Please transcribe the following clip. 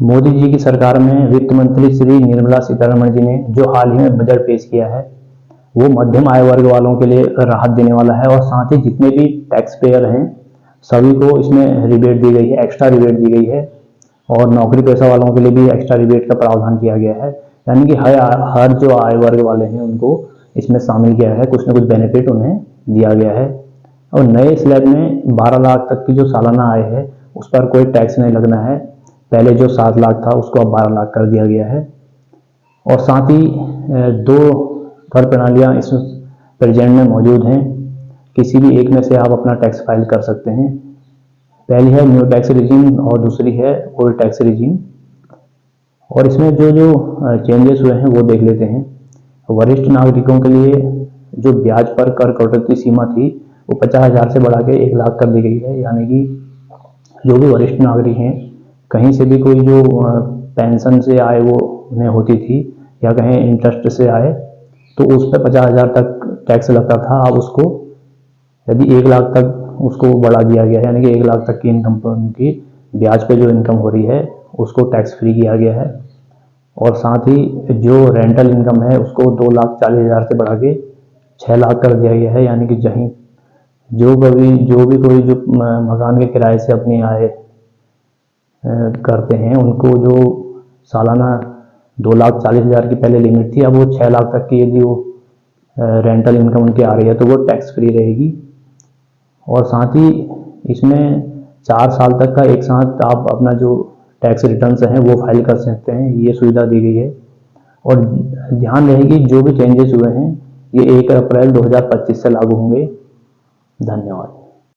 मोदी जी की सरकार में वित्त मंत्री श्री निर्मला सीतारमण जी ने जो हाल ही में बजट पेश किया है वो मध्यम आय वर्ग वालों के लिए राहत देने वाला है, और साथ ही जितने भी टैक्स पेयर हैं सभी को इसमें रिबेट दी गई है, एक्स्ट्रा रिबेट दी गई है। और नौकरी पेशा वालों के लिए भी एक्स्ट्रा रिबेट का प्रावधान किया गया है, यानी कि हर जो आय वर्ग वाले हैं उनको इसमें शामिल किया है, कुछ न कुछ बेनिफिट उन्हें दिया गया है। और नए स्लैब में 12 लाख तक की जो सालाना आय है उस पर कोई टैक्स नहीं लगना है। पहले जो 7 लाख था उसको अब 12 लाख कर दिया गया है। और साथ ही 2 कर प्रणालियाँ इस प्रेजेंट में मौजूद हैं, किसी भी एक में से आप अपना टैक्स फाइल कर सकते हैं। पहली है न्यू टैक्स रिजीम और दूसरी है ओल्ड टैक्स रिजीम। और इसमें जो जो चेंजेस हुए हैं वो देख लेते हैं। वरिष्ठ नागरिकों के लिए जो ब्याज पर कर कटौती सीमा थी वो 50,000 से बढ़ा के 1 लाख कर दी गई है, यानी कि जो भी वरिष्ठ नागरिक हैं कहीं से भी कोई जो पेंशन से आय वो उन्हें होती थी या कहीं इंटरेस्ट से आए तो उस पर 50,000 तक टैक्स लगता था। अब उसको यदि 1 लाख तक उसको बढ़ा दिया गया है, यानी कि 1 लाख तक की इनकम पर उनकी ब्याज पे जो इनकम हो रही है उसको टैक्स फ्री किया गया है। और साथ ही जो रेंटल इनकम है उसको 2,40,000 से बढ़ा के 6 लाख कर दिया गया है, यानी कि जहीं जो भी कोई जो मकान के किराए से अपनी आय करते हैं उनको जो सालाना 2,40,000 की पहले लिमिट थी, अब वो 6 लाख तक की यदि वो रेंटल इनकम उनकी आ रही है तो वो टैक्स फ्री रहेगी। और साथ ही इसमें 4 साल तक का एक साथ आप अपना जो टैक्स रिटर्न्स हैं वो फाइल कर सकते हैं, ये सुविधा दी गई है। और ध्यान रहेगी जो भी चेंजेस हुए हैं ये 1 अप्रैल 2025 से लागू होंगे। धन्यवाद।